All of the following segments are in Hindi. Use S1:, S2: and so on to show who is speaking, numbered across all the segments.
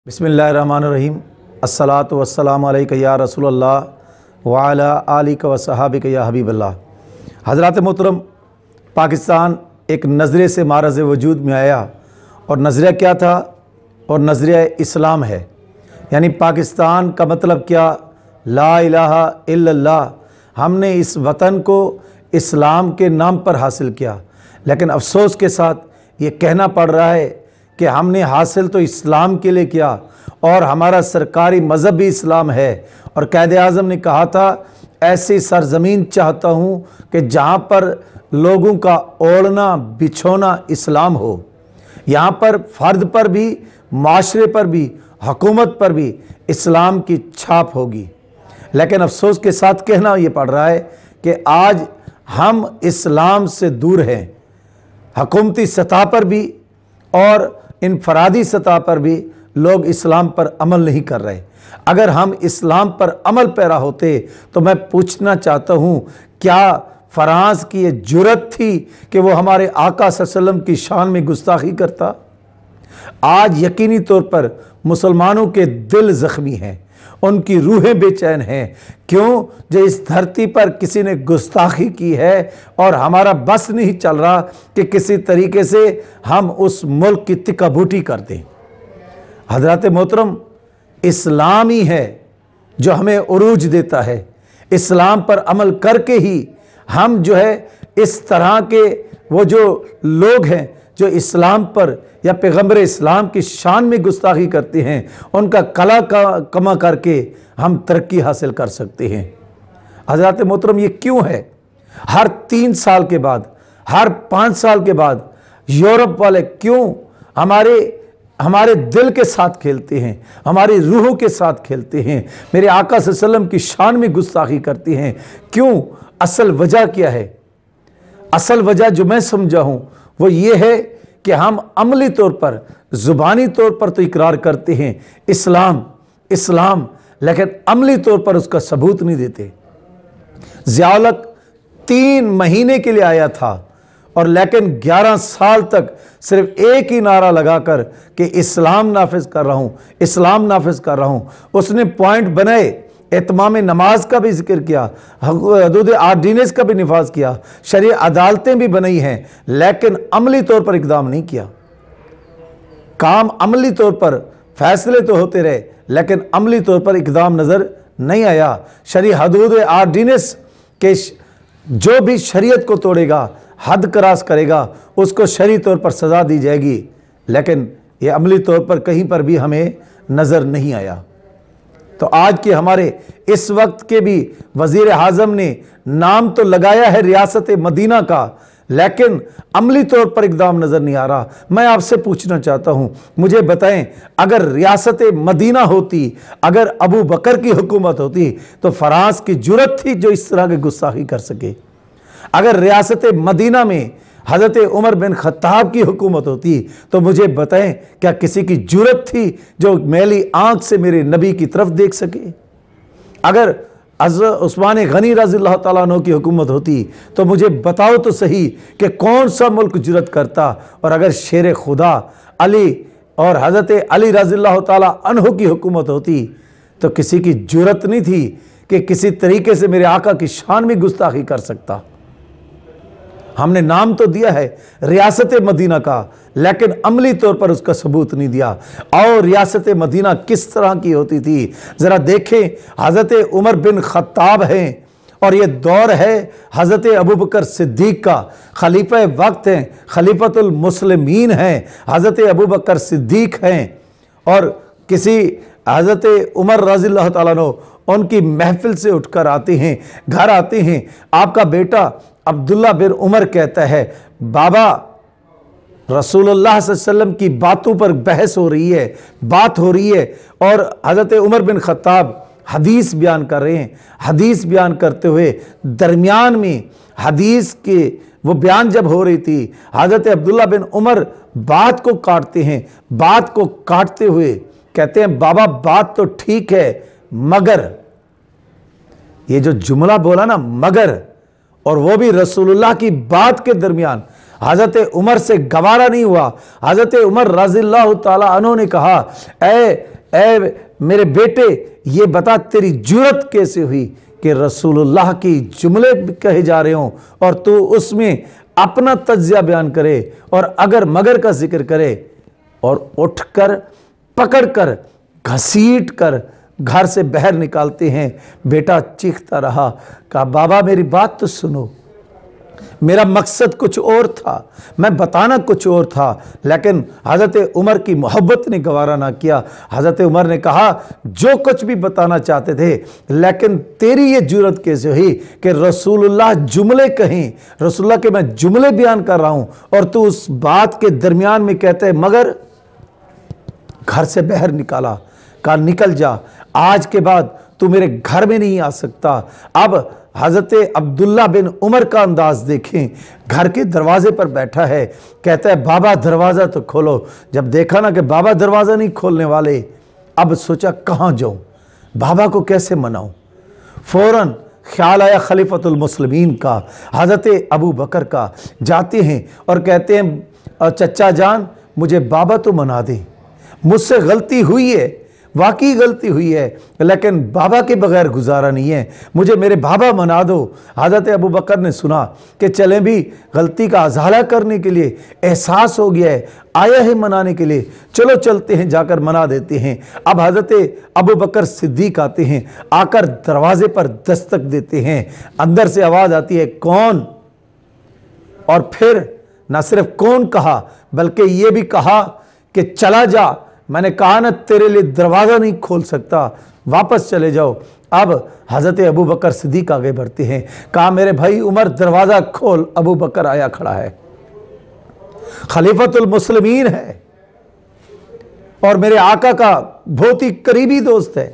S1: बिस्मिल्लाहिर्रहमानिर्रहीम। अस्सलातु वस्सलामु अलैका या रसूलल्लाह व अला आलिका व सहाबिका या हबीबल्लाह। हज़रात मोहतरम, पाकिस्तान एक नज़रिए से मारज़ वजूद में आया और नज़रिया क्या था? और नज़रिया इस्लाम है। यानी पाकिस्तान का मतलब क्या? ला इलाहा इल्लल्लाह। हमने इस वतन को इस्लाम के नाम पर हासिल किया, लेकिन अफसोस के साथ ये कहना पड़ रहा है कि हमने हासिल तो इस्लाम के लिए किया और हमारा सरकारी मज़हब भी इस्लाम है। और कायदे आज़म ने कहा था, ऐसी सरज़मीन चाहता हूँ कि जहाँ पर लोगों का ओढ़ना बिछोना इस्लाम हो। यहाँ पर फ़र्द पर भी, माशरे पर भी, हुकूमत पर भी इस्लाम की छाप होगी। लेकिन अफसोस के साथ कहना ये पड़ रहा है कि आज हम इस्लाम से दूर हैं। हुकूमती सतह पर भी और इनफरादी सतह पर भी लोग इस्लाम पर अमल नहीं कर रहे। अगर हम इस्लाम पर अमल पैरा होते तो मैं पूछना चाहता हूँ, क्या फ्रांस की ये जुर्रत थी कि वो हमारे आका सल्लल्लाहु अलैहि वसल्लम की शान में गुस्ताखी करता? आज यकीनी तौर पर मुसलमानों के दिल ज़ख्मी हैं, उनकी रूहें बेचैन हैं। क्यों? जो इस धरती पर किसी ने गुस्ताखी की है और हमारा बस नहीं चल रहा कि किसी तरीके से हम उस मुल्क की तिक्का-बूटी कर दें। हज़रात मोहतरम, इस्लाम ही है जो हमें उरूज देता है। इस्लाम पर अमल करके ही हम जो है इस तरह के वो जो लोग हैं जो इस्लाम पर या पैगम्बर इस्लाम की शान में गुस्ताखी करते हैं, उनका कला कमा करके हम तरक्की हासिल कर सकते हैं। हज़रात मोहतरम, ये क्यों है? हर 3 साल के बाद, हर 5 साल के बाद यूरोप वाले क्यों हमारे दिल के साथ खेलते हैं, हमारी रूहों के साथ खेलते हैं, मेरे आका सल्लल्लाहु अलैहि वसल्लम की शान में गुस्ताखी करते हैं? क्यों? असल वजह क्या है? असल वजह जो मैं समझा हूँ वो ये है कि हम अमली तौर पर, ज़ुबानी तौर पर तो इकरार करते हैं इस्लाम इस्लाम, लेकिन अमली तौर पर उसका सबूत नहीं देते। ज़िया-उल-हक़ 3 महीने के लिए आया था और लेकिन 11 साल तक सिर्फ एक ही नारा लगाकर कि इस्लाम नाफिज कर रहा हूँ, इस्लाम नाफिज कर रहा हूँ। उसने पॉइंट बनाए, इत्माम नमाज का भी जिक्र किया, हदूद आर्डिनेंस का भी निफाज किया, शरीय अदालतें भी बनाई हैं, लेकिन अमली तौर पर इकदाम नहीं किया। काम अमली तौर पर, फैसले तो होते रहे लेकिन अमली तौर पर इकदाम नज़र नहीं आया। शरीय हदूद आर्डिनेंस के जो भी शरीयत को तोड़ेगा, हद क्रॉस करेगा, उसको शरई तौर पर सज़ा दी जाएगी, लेकिन ये अमली तौर पर कहीं पर भी हमें नज़र नहीं आया। तो आज के हमारे इस वक्त के भी वज़ीर आज़म ने नाम तो लगाया है रियासत मदीना का, लेकिन अमली तौर पर इक़दाम नज़र नहीं आ रहा। मैं आपसे पूछना चाहता हूँ, मुझे बताएं, अगर रियासत मदीना होती, अगर अबू बकर की हुकूमत होती तो फ्रांस की जुर्रत थी जो इस तरह की गुस्ताखी कर सके? अगर रियासत मदीना में हज़रत उमर बिन ख़त्ताब की हुकूमत होती तो मुझे बताएं, क्या किसी की जुर्रत थी जो मैली आंख से मेरे नबी की तरफ देख सके? अगर हज़रत उस्मान गनी रज़ियल्लाहु तआला अन्हु की हुकूमत होती तो मुझे बताओ तो सही कि कौन सा मुल्क जुर्रत करता? और अगर शेर खुदा अली और हज़रत अली रज़ियल्लाहु तआला अन्हु की हुकूमत होती तो किसी की जुर्रत नहीं थी कि किसी तरीके से मेरे आका की शान में गुस्ताखी कर सकता। हमने नाम तो दिया है रियासत मदीना का, लेकिन अमली तौर पर उसका सबूत नहीं दिया। और रियासत मदीना किस तरह की होती थी ज़रा देखें। हज़रत उमर बिन ख़त्ताब हैं और ये दौर है हज़रत अबू बकर सिद्दीक़ का, खलीफा वक्त हैं, खलीफतुल मुस्लिमीन हैं, हज़रत अबू बकर सिद्दीक़ हैं। और किसी हज़रत उमर रज़ियल्लाहु तआला अन्हु उनकी महफिल से उठकर आते हैं, घर आते हैं। आपका बेटा अब्दुल्ला बिन उमर कहता है, बाबा रसूलुल्लाह सल्लल्लाहु अलैहि वसल्लम की बातों पर बहस हो रही है, बात हो रही है, और हज़रत उमर बिन ख़त्ताब हदीस बयान कर रहे हैं। हदीस बयान करते हुए दरमियान में हदीस के वो बयान जब हो रही थी, हज़रत अब्दुल्ला बिन उमर बात को काटते हैं। बात को काटते हुए कहते हैं, बाबा बात तो ठीक है, मगर ये जो जुमला बोला ना, मगर, और वो भी रसूलुल्लाह की बात के दरमियान, हज़रत उमर से गवारा नहीं हुआ। हज़रत उमर रज़ियल्लाहु ताला अन्हु ने कहा, ए मेरे बेटे, ये बता तेरी जुर्रत कैसे हुई कि रसूलुल्लाह की जुमले कहे जा रहे हों और तू उसमें अपना तज्जिया बयान करे और अगर मगर का जिक्र करे और उठकर पकड़कर घसीट कर घर से बाहर निकालते हैं। बेटा चीखता रहा, कहा बाबा मेरी बात तो सुनो, मेरा मकसद कुछ और था, मैं बताना कुछ और था, लेकिन हज़रत उमर की मोहब्बत ने गवारा ना किया। हज़रत उमर ने कहा जो कुछ भी बताना चाहते थे, लेकिन तेरी ये जुर्रत कैसे हुई कि रसूलुल्लाह जुमले कहें, रसूलुल्लाह के मैं जुमले बयान कर रहा हूँ और तू उस बात के दरमियान में कहते मगर। घर से बाहर निकाला, कहा निकल जा, आज के बाद तू मेरे घर में नहीं आ सकता। अब हज़रत अब्दुल्ला बिन उमर का अंदाज देखें, घर के दरवाजे पर बैठा है, कहता है बाबा दरवाज़ा तो खोलो। जब देखा ना कि बाबा दरवाज़ा नहीं खोलने वाले, अब सोचा कहाँ जाऊँ, बाबा को कैसे मनाऊँ। फ़ौरन ख्याल आया खलीफतुल मुस्लिमीन का, हज़रत अबू बकर का। जाते हैं और कहते हैं चचा जान मुझे बाबा तो मना दें, मुझसे गलती हुई है, वाकई गलती हुई है, लेकिन बाबा के बगैर गुजारा नहीं है, मुझे मेरे बाबा मना दो। हज़रत अबू बकर ने सुना कि चलें भी, गलती का अज़ाला करने के लिए एहसास हो गया है, आया है मनाने के लिए, चलो चलते हैं, जाकर मना देते हैं। अब हज़रत अबू बकर सिद्दीक आते हैं, आकर दरवाजे पर दस्तक देते हैं। अंदर से आवाज़ आती है कौन, और फिर न सिर्फ कौन कहा बल्कि ये भी कहा कि चला जा, मैंने कहा ना तेरे लिए दरवाज़ा नहीं खोल सकता, वापस चले जाओ। अब हज़रत अबू बकर सिद्दीक आगे बढ़ते हैं, कहा मेरे भाई उमर दरवाज़ा खोल। अबू बकर आया खड़ा है, खलीफतुल मुस्लिमीन है और मेरे आका का बहुत ही करीबी दोस्त है।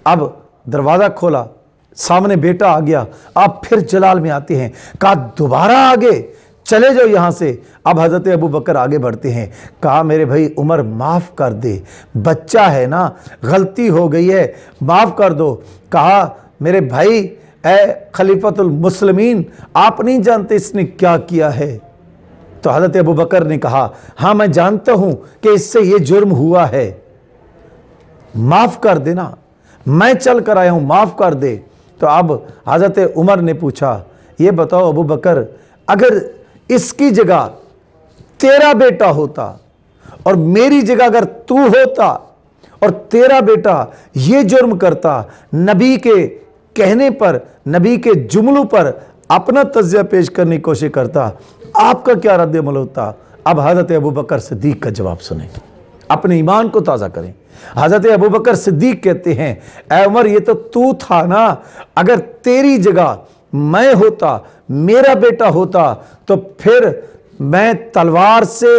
S1: अब दरवाज़ा खोला, सामने बेटा आ गया। अब फिर जलाल में आते हैं, कहा दोबारा आगे चले जाओ यहाँ से। अब हज़रत अबू बकर आगे बढ़ते हैं, कहा मेरे भाई उमर माफ़ कर दे, बच्चा है ना, गलती हो गई है, माफ़ कर दो। कहा मेरे भाई ए खलीफतुल मुस्लिमीन, आप नहीं जानते इसने क्या किया है। तो हज़रत अबू बकर ने कहा हाँ मैं जानता हूँ कि इससे ये जुर्म हुआ है, माफ़ कर देना, मैं चल कर आया हूँ, माफ़ कर दे। तो अब हज़रत उमर ने पूछा ये बताओ अबू बकर, अगर इसकी जगह तेरा बेटा होता और मेरी जगह अगर तू होता और तेरा बेटा ये जुर्म करता, नबी के कहने पर, नबी के जुमलों पर अपना तज़्किया पेश करने की कोशिश करता, आपका क्या रद्द अमल होता। अब हज़रत अबू बकर सिद्दीक का जवाब सुने, अपने ईमान को ताज़ा करें। हज़रत अबू बकर सिद्दीक कहते हैं ऐ उमर ये तो तू था ना, अगर तेरी जगह मैं होता, मेरा बेटा होता, तो फिर मैं तलवार से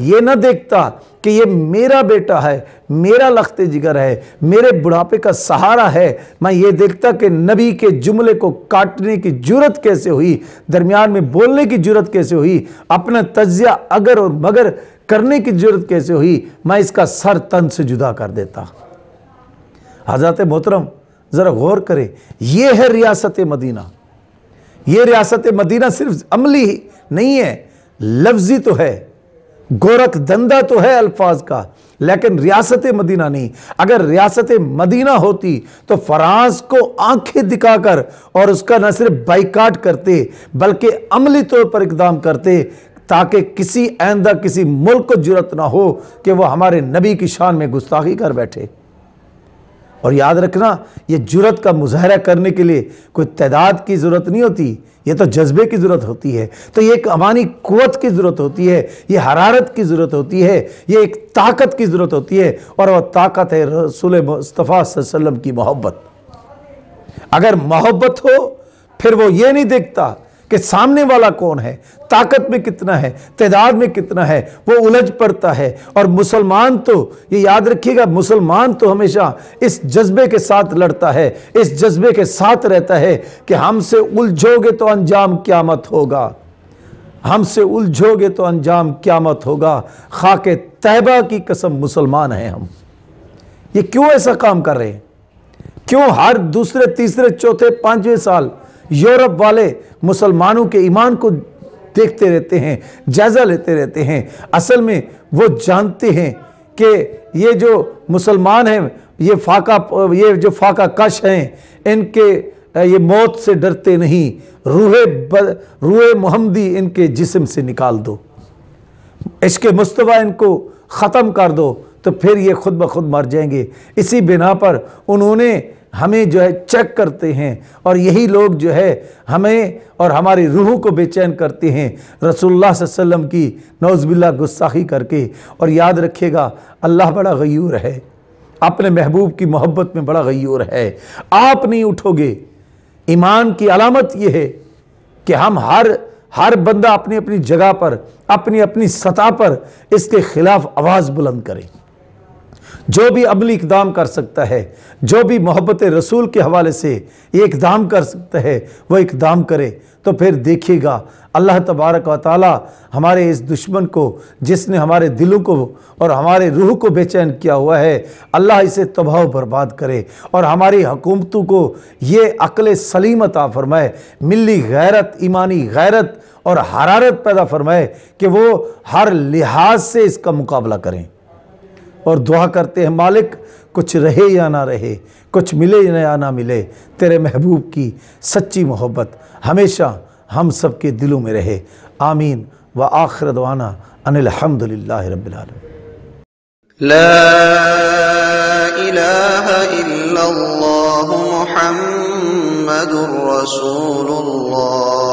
S1: ये ना देखता कि ये मेरा बेटा है, मेरा लख्ते जिगर है, मेरे बुढ़ापे का सहारा है। मैं ये देखता कि नबी के जुमले को काटने की जुर्रत कैसे हुई, दरमियान में बोलने की जुर्रत कैसे हुई, अपना तज्जिया अगर और मगर करने की जुर्रत कैसे हुई, मैं इसका सर तन से जुदा कर देता। हज़रत मोहतरम ज़रा गौर करें, ये है रियासत मदीना। ये रियासत मदीना सिर्फ अमली ही नहीं है, लफ्जी तो है, गोरख धंधा तो है अल्फाज का, लेकिन रियासत मदीना नहीं। अगर रियासत मदीना होती तो फ्रांस को आंखें दिखाकर और उसका न सिर्फ बाइकाट करते बल्कि अमली तौर पर इकदाम करते, ताकि किसी आइंदा किसी मुल्क को जुर्रत ना हो कि वो हमारे नबी की शान में गुस्ताखी कर बैठे। और याद रखना, ये जुर्रत का मुजाहरा करने के लिए कोई तादाद की ज़रूरत नहीं होती, ये तो जज्बे की ज़रूरत होती है। तो ये एक अमानी क़ुव्वत की ज़रूरत होती है, ये हरारत की ज़रूरत होती है, ये एक ताकत की ज़रूरत होती है, और वह ताकत है रसूल मुस्तफ़ा सल्लल्लाहु अलैहि वसल्लम की मोहब्बत। अगर मोहब्बत हो फिर वो ये नहीं देखता कि सामने वाला कौन है, ताकत में कितना है, तादाद में कितना है, वो उलझ पड़ता है। और मुसलमान तो ये याद रखिएगा, मुसलमान तो हमेशा इस जज्बे के साथ लड़ता है, इस जज्बे के साथ रहता है कि हमसे उलझोगे तो अंजाम क़यामत होगा, हमसे उलझोगे तो अंजाम क़यामत होगा। खाके तैबा की कसम मुसलमान हैं हम। ये क्यों ऐसा काम कर रहे हैं? क्यों हर दूसरे तीसरे चौथे पांचवें साल यूरोप वाले मुसलमानों के ईमान को देखते रहते हैं, जायज़ा लेते रहते हैं। असल में वो जानते हैं कि ये जो मुसलमान हैं, ये जो फाका कश हैं, इनके ये मौत से डरते नहीं, रूहे मोहम्मदी इनके जिस्म से निकाल दो, इश्क मुस्तफ़ा इनको ख़त्म कर दो, तो फिर ये खुद ब खुद मर जाएंगे। इसी बिना पर उन्होंने हमें जो है चेक करते हैं, और यही लोग जो है हमें और हमारी रूह को बेचैन करते हैं रसूलुल्लाह सल्लल्लाहु अलैहि वसल्लम की नौज़बिल्लाह गुस्ताखी करके। और याद रखिएगा, अल्लाह बड़ा गयूर है, अपने महबूब की मोहब्बत में बड़ा गयूर है। आप नहीं उठोगे। ईमान की अलामत यह है कि हम हर बंदा अपनी अपनी जगह पर, अपनी अपनी सतह पर इसके खिलाफ आवाज़ बुलंद करे। जो भी अमली इक़दाम कर सकता है, जो भी मोहब्बत रसूल के हवाले से ये इक़दाम कर सकता है, वह इक़दाम करे। तो फिर देखिएगा अल्लाह तबारक व तआला हमारे इस दुश्मन को, जिसने हमारे दिलों को और हमारे रूह को बेचैन किया हुआ है, अल्लाह इसे तबाह बर्बाद करे और हमारी हुकूमतों को ये अक्ल सलीम अता फरमाए, मिली गैरत, ईमानी गैरत और हरारत पैदा फरमाए कि वो हर लिहाज से इसका मुकाबला करें। और दुआ करते हैं, मालिक कुछ रहे या ना रहे, कुछ मिले या ना मिले, तेरे महबूब की सच्ची मोहब्बत हमेशा हम सब के दिलों में रहे। आमीन व आखिर दवाना अनिल हम्दुलिल्लाहि रब्बिल आलमीन।
S2: ला इलाहा इल्लल्लाहु मुहम्मदुर रसूलुल्लाह।